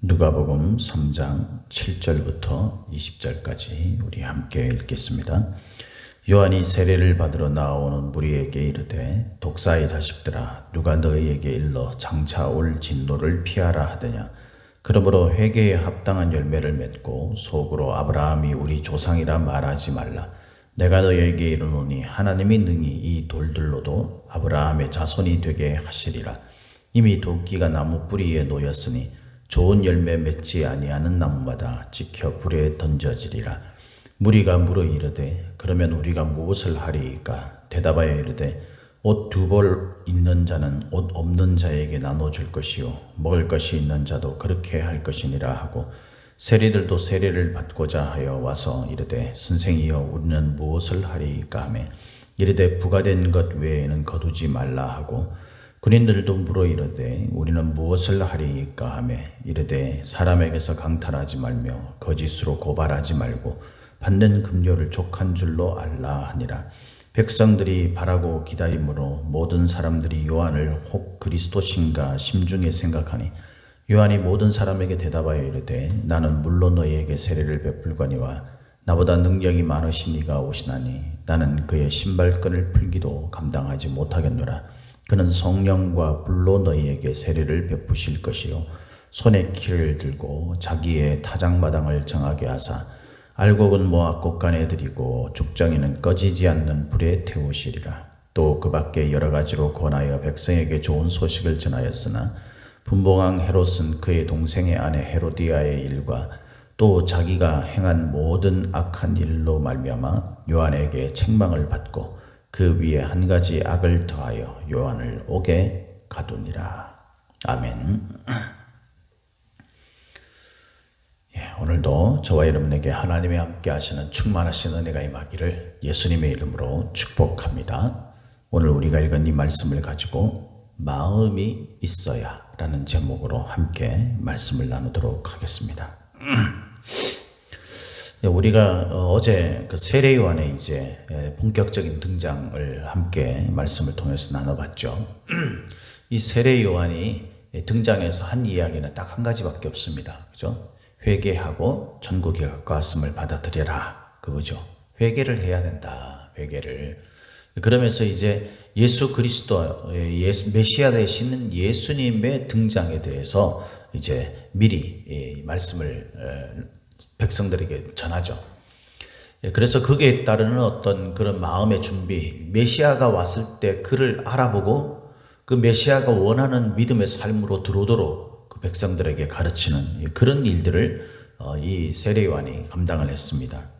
누가복음 3장 7절부터 20절까지 우리 함께 읽겠습니다. 요한이 세례를 받으러 나오는 무리에게 이르되 독사의 자식들아 누가 너희에게 일러 장차 올 진노를 피하라 하더냐. 그러므로 회개에 합당한 열매를 맺고 속으로 아브라함이 우리 조상이라 말하지 말라. 내가 너희에게 이르노니 하나님이 능히 이 돌들로도 아브라함의 자손이 되게 하시리라. 이미 도끼가 나무 뿌리에 놓였으니 좋은 열매 맺지 아니하는 나무마다 지켜 불에 던져지리라. 무리가 물어 이르되 그러면 우리가 무엇을 하리이까? 대답하여 이르되 옷 두 벌 있는 자는 옷 없는 자에게 나눠줄 것이요 먹을 것이 있는 자도 그렇게 할 것이니라 하고 세리들도 세례를 받고자 하여 와서 이르되 선생이여 우리는 무엇을 하리이까 하매 이르되 부과된 것 외에는 거두지 말라 하고 군인들도 물어 이르되 우리는 무엇을 하리이까 하매 이르되 사람에게서 강탈하지 말며 거짓으로 고발하지 말고 받는 급료를 족한 줄로 알라 하니라. 백성들이 바라고 기다림으로 모든 사람들이 요한을 혹 그리스도신가 심중에 생각하니 요한이 모든 사람에게 대답하여 이르되 나는 물론 너희에게 세례를 베풀거니와 나보다 능력이 많으신 이가 오시나니 나는 그의 신발끈을 풀기도 감당하지 못하겠노라. 그는 성령과 불로 너희에게 세례를 베푸실 것이요 손에 키를 들고 자기의 타작마당을 정하게 하사 알곡은 모아 곳간에 들이고 죽정이는 꺼지지 않는 불에 태우시리라. 또 그 밖에 여러 가지로 권하여 백성에게 좋은 소식을 전하였으나 분봉왕 헤롯은 그의 동생의 아내 헤로디아의 일과 또 자기가 행한 모든 악한 일로 말미암아 요한에게 책망을 받고 그 위에 한 가지 악을 더하여 요한을 옥에 가두니라. 아멘. 오늘도 저와 여러분에게 하나님이 함께 하시는 충만하신 은혜가 임하기를 예수님의 이름으로 축복합니다. 오늘 우리가 읽은 이 말씀을 가지고 마음이 있어야 라는 제목으로 함께 말씀을 나누도록 하겠습니다. 우리가 어제 그 세례 요한의 이제 본격적인 등장을 함께 말씀을 통해서 나눠봤죠. 이 세례 요한이 등장해서 한 이야기는 딱 한 가지밖에 없습니다. 그죠? 회개하고 천국에 가까웠음을 받아들여라. 그거죠. 회개를 해야 된다. 회개를. 그러면서 이제 예수 그리스도 메시아 되시는 예수님의 등장에 대해서 이제 미리 말씀을 백성들에게 전하죠. 그래서 거기에 따르는 어떤 그런 마음의 준비, 메시아가 왔을 때 그를 알아보고 그 메시아가 원하는 믿음의 삶으로 들어오도록 그 백성들에게 가르치는 그런 일들을 이 세례 요한이 감당을 했습니다.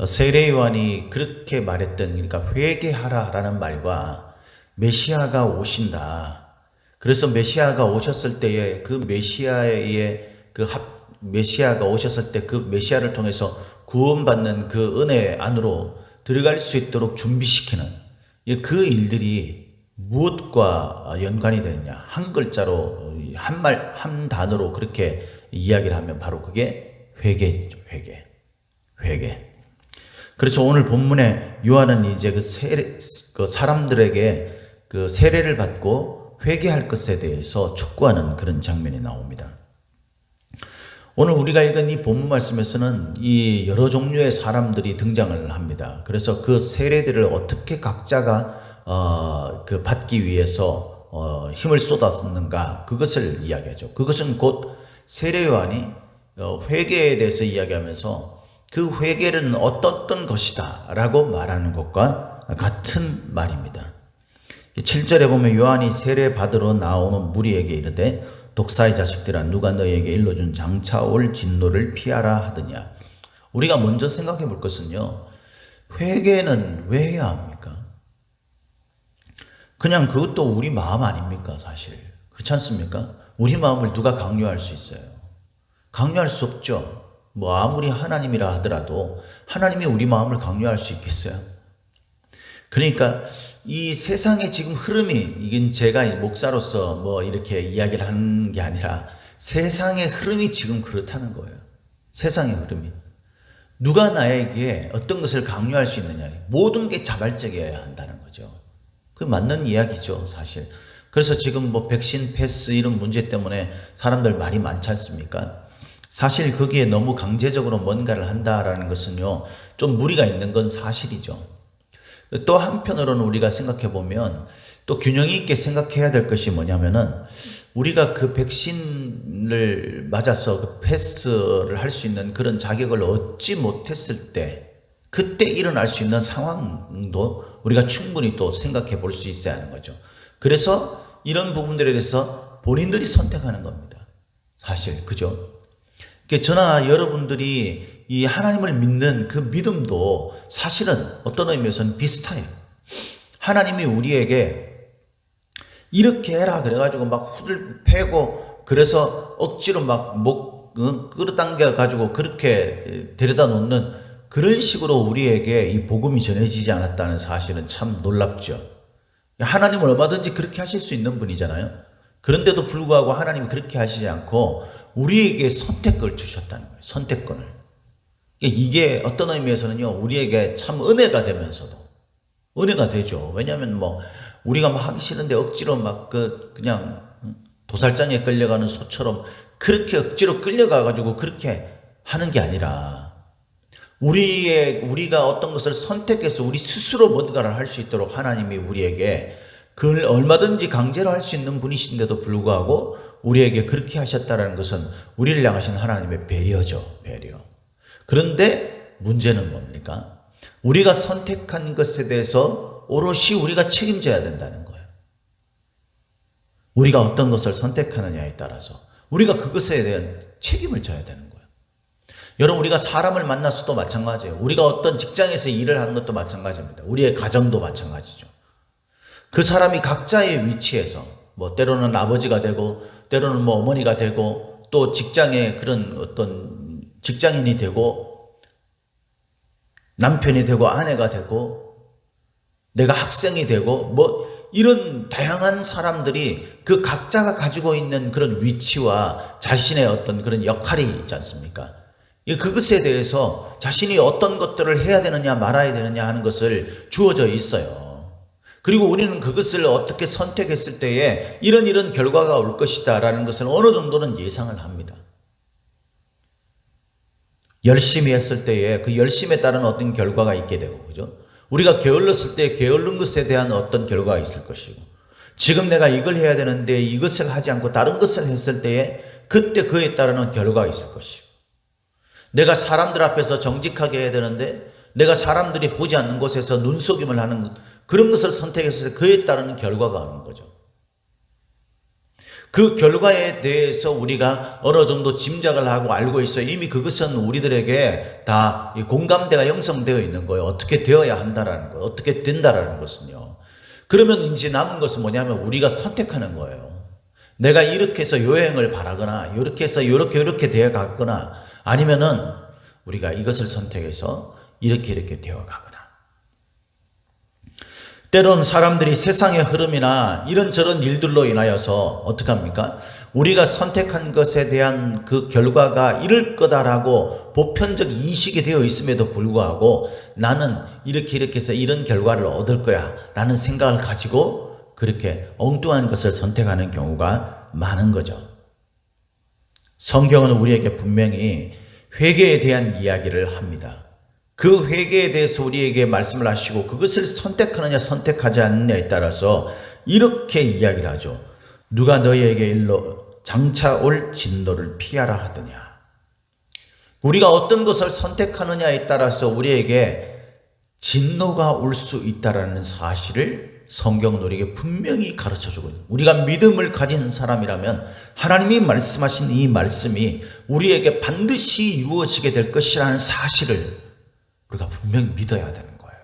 세례 요한이 그렇게 말했던, 그러니까 회개하라라는 말과 메시아가 오신다. 그래서 메시아가 오셨을 때에 그 메시아가 오셨을 때 그 메시아를 통해서 구원받는 그 은혜 안으로 들어갈 수 있도록 준비시키는 그 일들이 무엇과 연관이 되느냐. 한 글자로, 한 단어로 그렇게 이야기를 하면 바로 그게 회개죠. 회개. 그래서 오늘 본문에 요한은 이제 그 사람들에게 그 세례를 받고 회개할 것에 대해서 촉구하는 그런 장면이 나옵니다. 오늘 우리가 읽은 이 본문 말씀에서는 이 여러 종류의 사람들이 등장을 합니다. 그래서 그 세례들을 어떻게 각자가 그 받기 위해서 힘을 쏟았는가, 그것을 이야기하죠. 그것은 곧 세례 요한이 회개에 대해서 이야기하면서 그 회개는 어떤 것이다 라고 말하는 것과 같은 말입니다. 7절에 보면 요한이 세례 받으러 나오는 무리에게 이르되 독사의 자식들아 누가 너희에게 일러준 장차 올 진노를 피하라 하더냐. 우리가 먼저 생각해 볼 것은요, 회개는 왜 해야 합니까? 그냥 그것도 우리 마음 아닙니까? 사실 그렇지 않습니까? 우리 마음을 누가 강요할 수 있어요? 강요할 수 없죠. 뭐 아무리 하나님이라 하더라도 하나님이 우리 마음을 강요할 수 있겠어요? 그러니까 이 세상의 지금 흐름이, 이건 제가 목사로서 뭐 이렇게 이야기를 하는 게 아니라 세상의 흐름이 지금 그렇다는 거예요. 세상의 흐름이. 누가 나에게 어떤 것을 강요할 수 있느냐. 모든 게 자발적이어야 한다는 거죠. 그 맞는 이야기죠, 사실. 그래서 지금 뭐 백신 패스 이런 문제 때문에 사람들 말이 많지 않습니까? 사실 거기에 너무 강제적으로 뭔가를 한다라는 것은요, 좀 무리가 있는 건 사실이죠. 또 한편으로는 우리가 생각해 보면 또 균형 있게 생각해야 될 것이 뭐냐면은, 우리가 그 백신을 맞아서 그 패스를 할 수 있는 그런 자격을 얻지 못했을 때, 그때 일어날 수 있는 상황도 우리가 충분히 또 생각해 볼 수 있어야 하는 거죠. 그래서 이런 부분들에 대해서 본인들이 선택하는 겁니다. 사실, 그죠? 저나 여러분들이 이 하나님을 믿는 그 믿음도 사실은 어떤 의미에서는 비슷해요. 하나님이 우리에게 이렇게 해라 그래가지고 막 후들 패고, 그래서 억지로 막 끌어당겨 가지고 그렇게 데려다 놓는 그런 식으로 우리에게 이 복음이 전해지지 않았다는 사실은 참 놀랍죠. 하나님은 얼마든지 그렇게 하실 수 있는 분이잖아요. 그런데도 불구하고 하나님이 그렇게 하시지 않고 우리에게 선택권을 주셨다는 거예요. 선택권을. 이게 어떤 의미에서는요, 우리에게 참 은혜가 되면서도 은혜가 되죠. 왜냐하면 뭐 우리가 막 하기 싫은데 억지로 막 그냥 도살장에 끌려가는 소처럼 그렇게 억지로 끌려가 가지고 그렇게 하는 게 아니라, 우리가 어떤 것을 선택해서 우리 스스로 뭔가를 할 수 있도록 하나님이 우리에게 그걸 얼마든지 강제로 할 수 있는 분이신데도 불구하고 우리에게 그렇게 하셨다는 것은 우리를 향하신 하나님의 배려죠. 배려. 그런데 문제는 뭡니까? 우리가 선택한 것에 대해서 오롯이 우리가 책임져야 된다는 거예요. 우리가 어떤 것을 선택하느냐에 따라서 우리가 그것에 대한 책임을 져야 되는 거예요. 여러분, 우리가 사람을 만나서도 마찬가지예요. 우리가 어떤 직장에서 일을 하는 것도 마찬가지입니다. 우리의 가정도 마찬가지죠. 그 사람이 각자의 위치에서 뭐 때로는 아버지가 되고 때로는 뭐 어머니가 되고 또 직장의 그런 어떤 직장인이 되고 남편이 되고 아내가 되고 내가 학생이 되고 뭐 이런 다양한 사람들이 그 각자가 가지고 있는 그런 위치와 자신의 어떤 그런 역할이 있지 않습니까? 그것에 대해서 자신이 어떤 것들을 해야 되느냐 말아야 되느냐 하는 것을 주어져 있어요. 그리고 우리는 그것을 어떻게 선택했을 때에 이런 결과가 올 것이다 라는 것을 어느 정도는 예상을 합니다. 열심히 했을 때에 그 열심에 따른 어떤 결과가 있게 되고, 그죠? 우리가 게을렀을 때 게을른 것에 대한 어떤 결과가 있을 것이고, 지금 내가 이걸 해야 되는데 이것을 하지 않고 다른 것을 했을 때에 그때 그에 따르는 결과가 있을 것이고, 내가 사람들 앞에서 정직하게 해야 되는데 내가 사람들이 보지 않는 곳에서 눈속임을 하는 그런 것을 선택했을 때 그에 따르는 결과가 오는 거죠. 그 결과에 대해서 우리가 어느 정도 짐작을 하고 알고 있어요. 이미 그것은 우리들에게 다 공감대가 형성되어 있는 거예요. 어떻게 되어야 한다라는 거, 어떻게 된다라는 것은요. 그러면 이제 남은 것은 뭐냐면 우리가 선택하는 거예요. 내가 이렇게 해서 요행을 바라거나 이렇게 해서 이렇게 되어 가거나, 아니면은 우리가 이것을 선택해서 이렇게 되어 가거나. 때론 사람들이 세상의 흐름이나 이런저런 일들로 인하여서 어떻게 합니까? 우리가 선택한 것에 대한 그 결과가 이럴 거다라고 보편적 인식이 되어 있음에도 불구하고 나는 이렇게 해서 이런 결과를 얻을 거야 라는 생각을 가지고 그렇게 엉뚱한 것을 선택하는 경우가 많은 거죠. 성경은 우리에게 분명히 회개에 대한 이야기를 합니다. 그 회개에 대해서 우리에게 말씀을 하시고 그것을 선택하느냐 선택하지 않느냐에 따라서 이렇게 이야기를 하죠. 누가 너희에게 일러 장차 올 진노를 피하라 하더냐. 우리가 어떤 것을 선택하느냐에 따라서 우리에게 진노가 올 수 있다는 사실을 성경은 우리에게 분명히 가르쳐주고 있는, 우리가 믿음을 가진 사람이라면 하나님이 말씀하신 이 말씀이 우리에게 반드시 이루어지게 될 것이라는 사실을 우리가 분명히 믿어야 되는 거예요.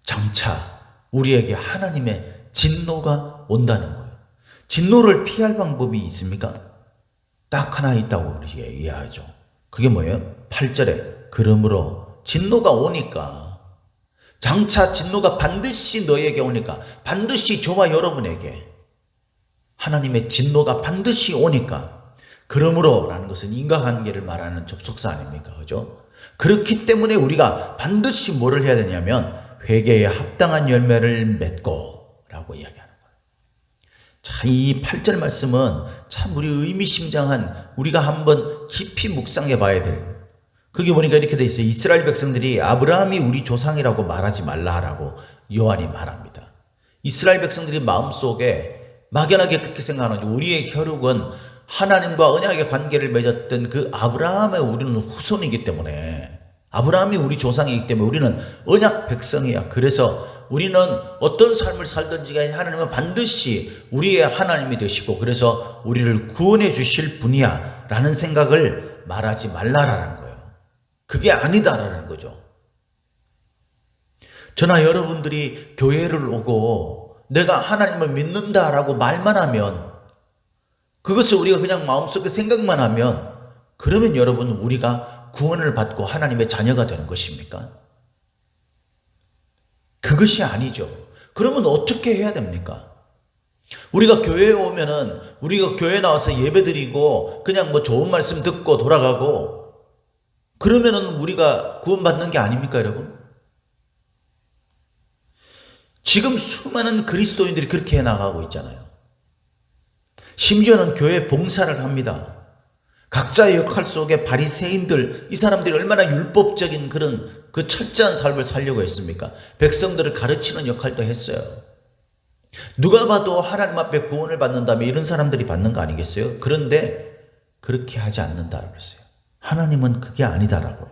장차 우리에게 하나님의 진노가 온다는 거예요. 진노를 피할 방법이 있습니까? 딱 하나 있다고 우리가 이해하죠. 그게 뭐예요? 8절에 그러므로 진노가 오니까, 장차 진노가 반드시 너에게 오니까, 반드시 저와 여러분에게 하나님의 진노가 반드시 오니까, 그러므로 라는 것은 인과관계를 말하는 접속사 아닙니까? 그죠? 그렇기 때문에 우리가 반드시 뭐를 해야 되냐면 회개에 합당한 열매를 맺고 라고 이야기하는 거예요. 자, 이 8절 말씀은 참 우리 의미심장한, 우리가 한번 깊이 묵상해 봐야 될, 그게 보니까 이렇게 돼 있어요. 이스라엘 백성들이 아브라함이 우리 조상이라고 말하지 말라라고 요한이 말합니다. 이스라엘 백성들이 마음속에 막연하게 그렇게 생각하는 거죠. 우리의 혈육은 하나님과 언약의 관계를 맺었던 그 아브라함의 우리는 후손이기 때문에, 아브라함이 우리 조상이기 때문에 우리는 언약 백성이야. 그래서 우리는 어떤 삶을 살든지 간에 하나님은 반드시 우리의 하나님이 되시고, 그래서 우리를 구원해 주실 분이야 라는 생각을 말하지 말라라는 거예요. 그게 아니다라는 거죠. 저나 여러분들이 교회를 오고 내가 하나님을 믿는다라고 말만 하면, 그것을 우리가 그냥 마음속에 생각만 하면, 그러면 여러분 우리가 구원을 받고 하나님의 자녀가 되는 것입니까? 그것이 아니죠. 그러면 어떻게 해야 됩니까? 우리가 교회에 오면은, 우리가 교회 나와서 예배 드리고 그냥 뭐 좋은 말씀 듣고 돌아가고 그러면은 우리가 구원받는 게 아닙니까, 여러분? 지금 수많은 그리스도인들이 그렇게 해나가고 있잖아요. 심지어는 교회 봉사를 합니다. 각자의 역할 속에 바리새인들, 이 사람들이 얼마나 율법적인 그런 그 철저한 삶을 살려고 했습니까? 백성들을 가르치는 역할도 했어요. 누가 봐도 하나님 앞에 구원을 받는다면 이런 사람들이 받는 거 아니겠어요? 그런데 그렇게 하지 않는다고 그랬어요. 하나님은 그게 아니다라고요.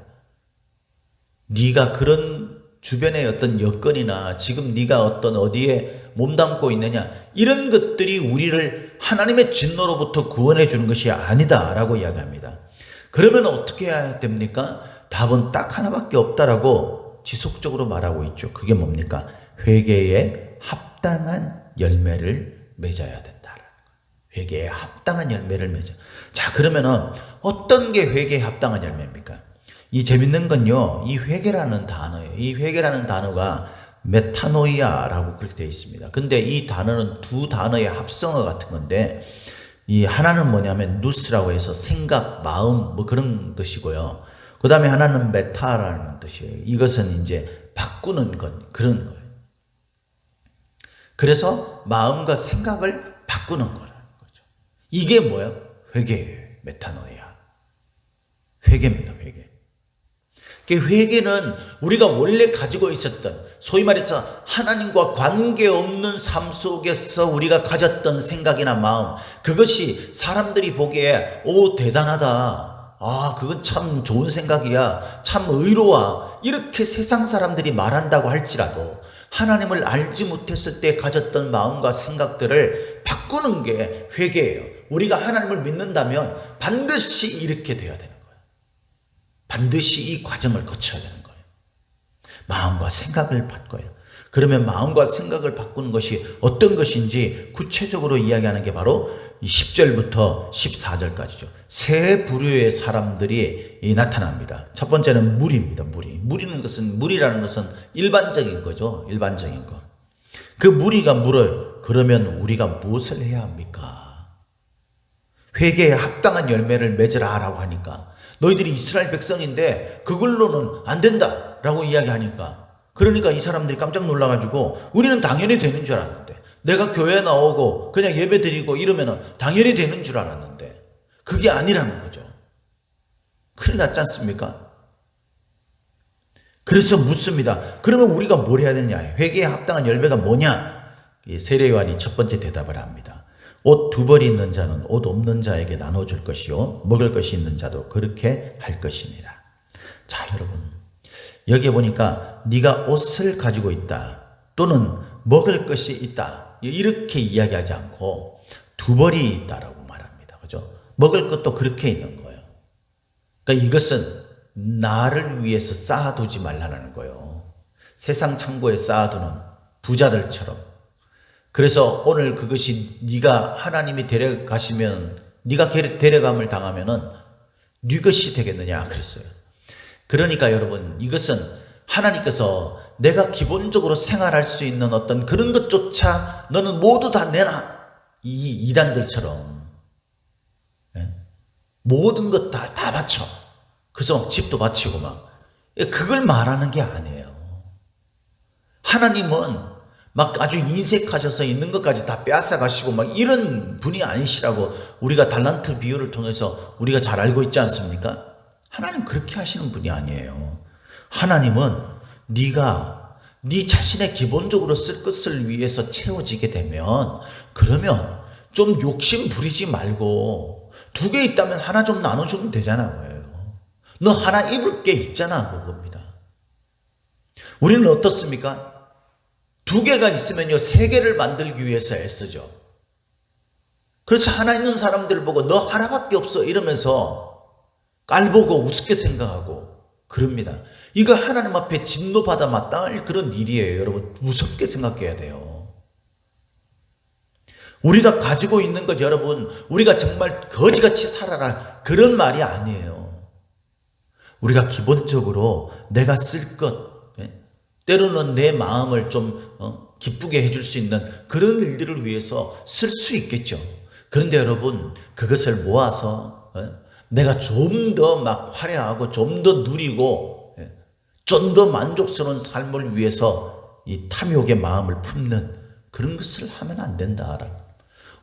네가 그런 주변의 어떤 여건이나 지금 네가 어떤 어디에 몸담고 있느냐, 이런 것들이 우리를 하나님의 진노로부터 구원해 주는 것이 아니다라고 이야기합니다. 그러면 어떻게 해야 됩니까? 답은 딱 하나밖에 없다라고 지속적으로 말하고 있죠. 그게 뭡니까? 회개에 합당한 열매를 맺어야 된다. 회개에 합당한 열매를 맺어. 자, 그러면은 어떤 게 회개에 합당한 열매입니까? 이 재밌는 건요, 이 회개라는 단어예요. 이 회개라는 단어가 메타노이아라고 그렇게 되어 있습니다. 근데 이 단어는 두 단어의 합성어 같은 건데, 이 하나는 뭐냐면 누스라고 해서 생각, 마음 뭐 그런 뜻이고요. 그 다음에 하나는 메타라는 뜻이에요. 이것은 이제 바꾸는 것, 그런 거예요. 그래서 마음과 생각을 바꾸는 거라는 거죠. 이게 뭐예요? 회개예요. 메타노이아. 회개입니다. 회개. 회개는 우리가 원래 가지고 있었던, 소위 말해서 하나님과 관계없는 삶 속에서 우리가 가졌던 생각이나 마음, 그것이 사람들이 보기에 오 대단하다, 아 그건 참 좋은 생각이야, 참 의로워, 이렇게 세상 사람들이 말한다고 할지라도 하나님을 알지 못했을 때 가졌던 마음과 생각들을 바꾸는 게 회개예요. 우리가 하나님을 믿는다면 반드시 이렇게 돼야 되는 거예요. 반드시 이 과정을 거쳐야 되는 거예요. 마음과 생각을 바꿔요. 그러면 마음과 생각을 바꾸는 것이 어떤 것인지 구체적으로 이야기하는 게 바로 10절부터 14절까지죠. 세 부류의 사람들이 나타납니다. 첫 번째는 무리입니다. 무리라는 것은 일반적인 거죠. 일반적인 거. 그 무리가 물어요. 그러면 우리가 무엇을 해야 합니까? 회개에 합당한 열매를 맺으라 라고 하니까, 너희들이 이스라엘 백성인데 그걸로는 안 된다 라고 이야기하니까, 그러니까 이 사람들이 깜짝 놀라가지고 우리는 당연히 되는 줄 알았는데, 내가 교회 나오고 그냥 예배 드리고 이러면 당연히 되는 줄 알았는데 그게 아니라는 거죠. 큰일 났지 않습니까? 그래서 묻습니다. 그러면 우리가 뭘 해야 되냐? 회개에 합당한 열매가 뭐냐? 세례 요한이 첫 번째 대답을 합니다. 옷 두 벌이 있는 자는 옷 없는 자에게 나눠줄 것이요, 먹을 것이 있는 자도 그렇게 할 것이니라. 자, 여러분, 여기에 보니까 네가 옷을 가지고 있다 또는 먹을 것이 있다 이렇게 이야기하지 않고 두 벌이 있다라고 말합니다. 그죠? 먹을 것도 그렇게 있는 거예요. 그러니까 이것은 나를 위해서 쌓아두지 말라는 거예요. 세상 창고에 쌓아두는 부자들처럼. 그래서 오늘 그것이 네가 하나님이 데려가시면, 네가 데려감을 당하면은 네 것이 되겠느냐 그랬어요. 그러니까 여러분, 이것은 하나님께서 내가 기본적으로 생활할 수 있는 어떤 그런 것조차 너는 모두 다 내놔, 이 이단들처럼 모든 것 다 바쳐. 그래서 집도 바치고 막, 그걸 말하는 게 아니에요. 하나님은 막 아주 인색하셔서 있는 것까지 다 빼앗아 가시고 막 이런 분이 아니시라고 우리가 달란트 비유를 통해서 우리가 잘 알고 있지 않습니까? 하나님 그렇게 하시는 분이 아니에요. 하나님은 네가 네 자신의 기본적으로 쓸 것을 위해서 채워지게 되면, 그러면 좀 욕심 부리지 말고 2개 있다면 하나 좀 나눠주면 되잖아요. 너 하나 입을 게 있잖아, 그겁니다. 우리는 어떻습니까? 2개가 있으면요 3개를 만들기 위해서 애쓰죠. 그래서 하나 있는 사람들 보고 너 하나밖에 없어 이러면서 깔보고 우습게 생각하고 그럽니다. 이거 하나님 앞에 진노받아 마땅할 그런 일이에요. 여러분 무섭게 생각해야 돼요. 우리가 가지고 있는 것, 여러분 우리가 정말 거지같이 살아라 그런 말이 아니에요. 우리가 기본적으로 내가 쓸 것, 때로는 내 마음을 좀 기쁘게 해줄 수 있는 그런 일들을 위해서 쓸 수 있겠죠. 그런데 여러분 그것을 모아서 내가 좀 더 막 화려하고 좀 더 누리고 좀 더 만족스러운 삶을 위해서 이 탐욕의 마음을 품는 그런 것을 하면 안 된다.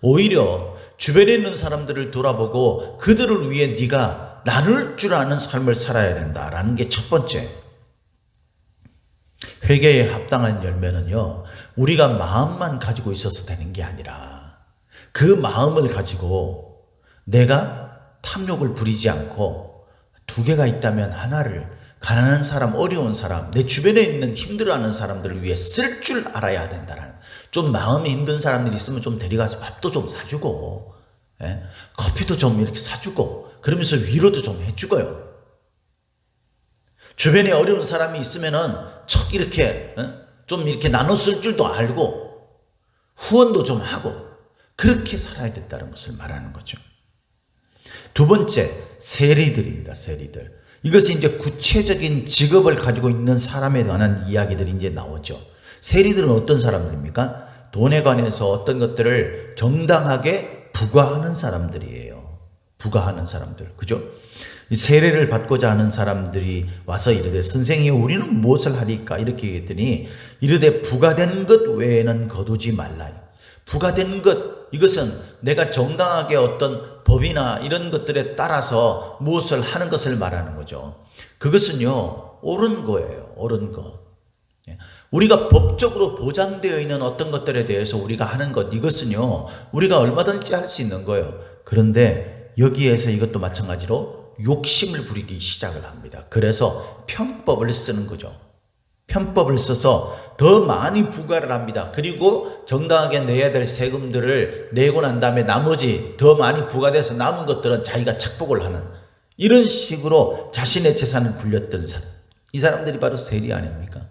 오히려 주변에 있는 사람들을 돌아보고 그들을 위해 네가 나눌 줄 아는 삶을 살아야 된다라는 게 첫 번째. 회개에 합당한 열매는요, 우리가 마음만 가지고 있어서 되는 게 아니라 그 마음을 가지고 내가 탐욕을 부리지 않고 2개가 있다면 하나를 가난한 사람, 어려운 사람, 내 주변에 있는 힘들어하는 사람들을 위해 쓸 줄 알아야 된다는, 좀 마음이 힘든 사람들이 있으면 좀 데려가서 밥도 좀 사주고 커피도 좀 이렇게 사주고 그러면서 위로도 좀 해주고요. 주변에 어려운 사람이 있으면은 척 이렇게 좀 이렇게 나눠 쓸 줄도 알고 후원도 좀 하고 그렇게 살아야 된다는 것을 말하는 거죠. 2번째, 세리들입니다. 세리들. 이것은 이제 구체적인 직업을 가지고 있는 사람에 관한 이야기들이 이제 나오죠. 세리들은 어떤 사람들입니까? 돈에 관해서 어떤 것들을 정당하게 부과하는 사람들이에요. 부과하는 사람들. 그죠? 세례를 받고자 하는 사람들이 와서 이르되 선생이 우리는 무엇을 하리까 이렇게 얘기했더니 이르되 부과된 것 외에는 거두지 말라. 부과된 것, 이것은 내가 정당하게 어떤 법이나 이런 것들에 따라서 무엇을 하는 것을 말하는 거죠. 그것은요 옳은 거예요. 옳은 거. 우리가 법적으로 보장되어 있는 어떤 것들에 대해서 우리가 하는 것, 이것은요 우리가 얼마든지 할 수 있는 거예요. 그런데 여기에서 이것도 마찬가지로 욕심을 부리기 시작을 합니다. 그래서 편법을 쓰는 거죠. 편법을 써서 더 많이 부과를 합니다. 그리고 정당하게 내야 될 세금들을 내고 난 다음에 나머지 더 많이 부과돼서 남은 것들은 자기가 착복을 하는, 이런 식으로 자신의 재산을 불렸던 사람, 이 사람들이 바로 세리 아닙니까?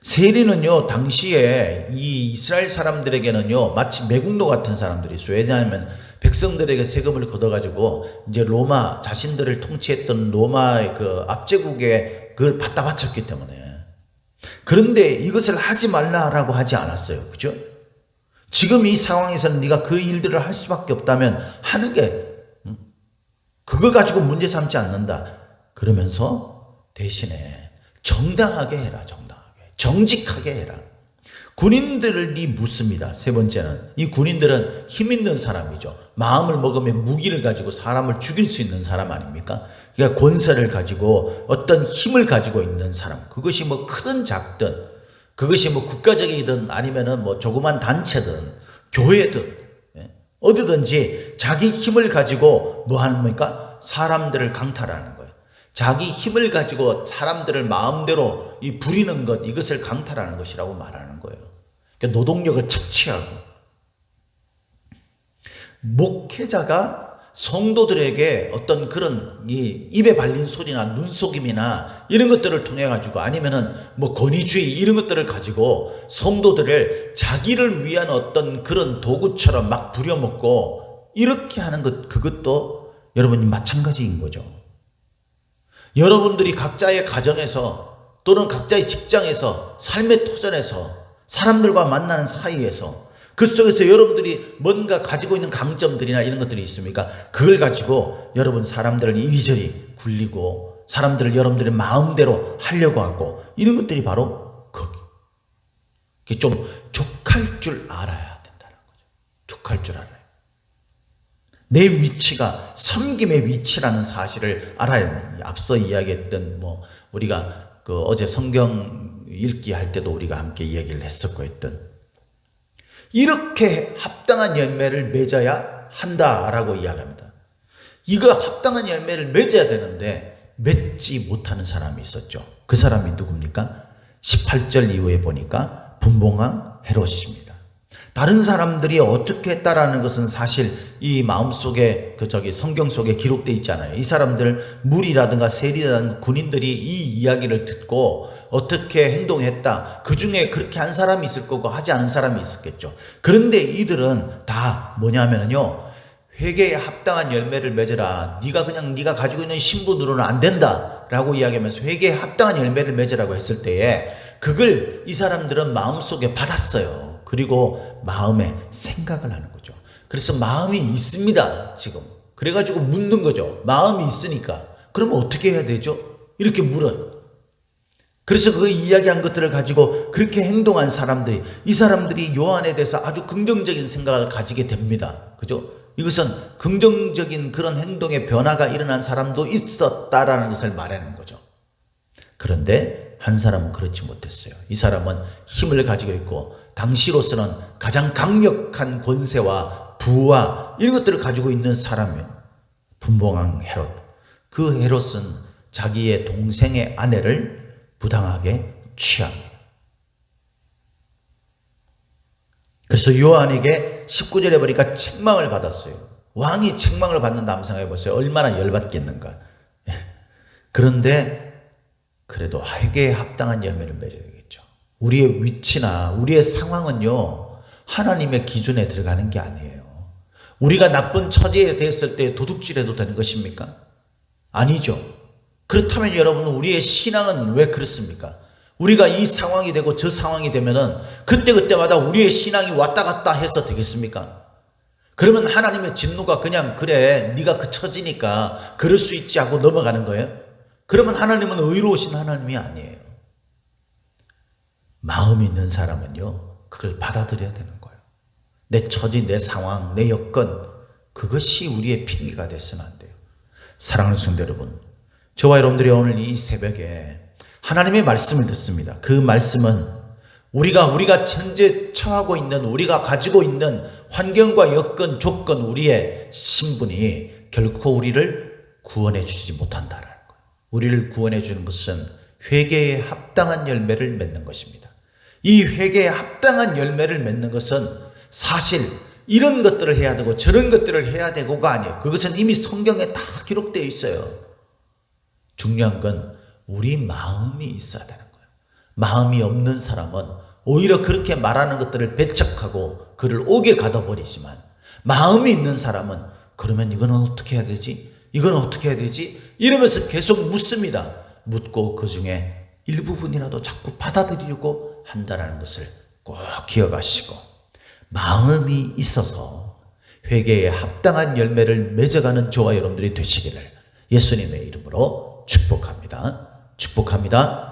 세리는요 당시에 이 이스라엘 사람들에게는요 마치 매국노 같은 사람들이 있어요. 왜냐하면 백성들에게 세금을 걷어가지고 이제 로마, 자신들을 통치했던 로마의 그 압제국에 그걸 받다 바쳤기 때문에. 그런데 이것을 하지 말라라고 하지 않았어요. 그죠? 지금 이 상황에서는 네가 그 일들을 할 수밖에 없다면 하는 게, 그걸 가지고 문제 삼지 않는다. 그러면서 대신에 정당하게 해라. 정당하게. 정직하게 해라. 군인들이 묻습니다. 3번째는 이 군인들은 힘 있는 사람이죠. 마음을 먹으면 무기를 가지고 사람을 죽일 수 있는 사람 아닙니까? 그러니까 권세를 가지고 어떤 힘을 가지고 있는 사람, 그것이 뭐 크든 작든, 그것이 뭐 국가적이든 아니면은 뭐 조그만 단체든 교회든 어디든지 자기 힘을 가지고 뭐 하는 겁니까? 사람들을 강탈하는 거예요. 자기 힘을 가지고 사람들을 마음대로 이 부리는 것, 이것을 강탈하는 것이라고 말하는 거예요. 그러니까 노동력을 착취하고. 목회자가 성도들에게 어떤 그런 이 입에 발린 소리나 눈속임이나 이런 것들을 통해 가지고, 아니면은 뭐 권위주의 이런 것들을 가지고 성도들을 자기를 위한 어떤 그런 도구처럼 막 부려먹고 이렇게 하는 것, 그것도 여러분이 마찬가지인 거죠. 여러분들이 각자의 가정에서 또는 각자의 직장에서 삶의 터전에서 사람들과 만나는 사이에서 그 속에서 여러분들이 뭔가 가지고 있는 강점들이나 이런 것들이 있습니까? 그걸 가지고 여러분 사람들을 이리저리 굴리고 사람들을 여러분들의 마음대로 하려고 하고 이런 것들이 바로 거기. 좀 족할 줄 알아야 된다는 거죠. 족할 줄 알아요. 내 위치가 섬김의 위치라는 사실을 알아야 돼요. 앞서 이야기했던 우리가 어제 성경 읽기 할 때도 우리가 함께 이야기를 했었고 했던 이렇게 합당한 열매를 맺어야 한다라고 이야기합니다. 이거 합당한 열매를 맺어야 되는데 맺지 못하는 사람이 있었죠. 그 사람이 누굽니까? 18절 이후에 보니까 분봉왕 헤롯입니다. 다른 사람들이 어떻게 했다라는 것은 사실 이 마음속에 성경 속에 기록되어 있잖아요. 이 사람들 물이라든가 세리라든가 군인들이 이 이야기를 듣고 어떻게 행동했다. 그 중에 그렇게 한 사람이 있을 거고 하지 않은 사람이 있었겠죠. 그런데 이들은 다 뭐냐면요. 회개에 합당한 열매를 맺으라. 네가 가지고 있는 신분으로는 안 된다라고 이야기하면서 회개에 합당한 열매를 맺으라고 했을 때에 그걸 이 사람들은 마음속에 받았어요. 그리고 마음에 생각을 하는 거죠. 그래서 마음이 있습니다. 지금. 그래가지고 묻는 거죠. 마음이 있으니까. 그러면 어떻게 해야 되죠? 이렇게 물어요. 그래서 그 이야기한 것들을 가지고 그렇게 행동한 사람들이 이 사람들이 요한에 대해서 아주 긍정적인 생각을 가지게 됩니다. 그죠? 이것은 긍정적인 그런 행동의 변화가 일어난 사람도 있었다라는 것을 말하는 거죠. 그런데 한 사람은 그렇지 못했어요. 이 사람은 힘을 가지고 있고 당시로서는 가장 강력한 권세와 부와 이런 것들을 가지고 있는 사람이에요. 분봉왕 헤롯. 그 헤롯은 자기의 동생의 아내를 부당하게 취합니다. 그래서 요한에게 19절에 보니까 책망을 받았어요. 왕이 책망을 받는다 생각해 보세요. 얼마나 열받겠는가. 그런데 그래도 회개에 합당한 열매를 맺어야 되겠죠. 우리의 위치나 우리의 상황은요, 하나님의 기준에 들어가는 게 아니에요. 우리가 나쁜 처지에 대했을 때 도둑질해도 되는 것입니까? 아니죠. 그렇다면 여러분, 우리의 신앙은 왜 그렇습니까? 우리가 이 상황이 되고 저 상황이 되면은 그때그때마다 우리의 신앙이 왔다 갔다 해서 되겠습니까? 그러면 하나님의 진노가 그냥 그래 네가 그 처지니까 그럴 수 있지 하고 넘어가는 거예요? 그러면 하나님은 의로우신 하나님이 아니에요. 마음이 있는 사람은요, 그걸 받아들여야 되는 거예요. 내 처지, 내 상황, 내 여건, 그것이 우리의 핑계가 됐으면 안 돼요. 사랑하는 성도 여러분, 저와 여러분들이 오늘 이 새벽에 하나님의 말씀을 듣습니다. 그 말씀은 우리가 현재 처하고 있는, 우리가 가지고 있는 환경과 여건, 조건, 우리의 신분이 결코 우리를 구원해 주지 못한다라는 거예요. 우리를 구원해 주는 것은 회개에 합당한 열매를 맺는 것입니다. 이 회개에 합당한 열매를 맺는 것은 사실 이런 것들을 해야 되고 저런 것들을 해야 되고가 아니에요. 그것은 이미 성경에 다 기록되어 있어요. 중요한 건 우리 마음이 있어야 되는 거예요. 마음이 없는 사람은 오히려 그렇게 말하는 것들을 배척하고 그를 옥에 가둬버리지만, 마음이 있는 사람은 그러면 이건 어떻게 해야 되지? 이건 어떻게 해야 되지? 이러면서 계속 묻습니다. 묻고 그 중에 일부분이라도 자꾸 받아들이려고 한다는 것을 꼭 기억하시고, 마음이 있어서 회개에 합당한 열매를 맺어가는 저와 여러분들이 되시기를 예수님의 이름으로 축복합니다. 축복합니다.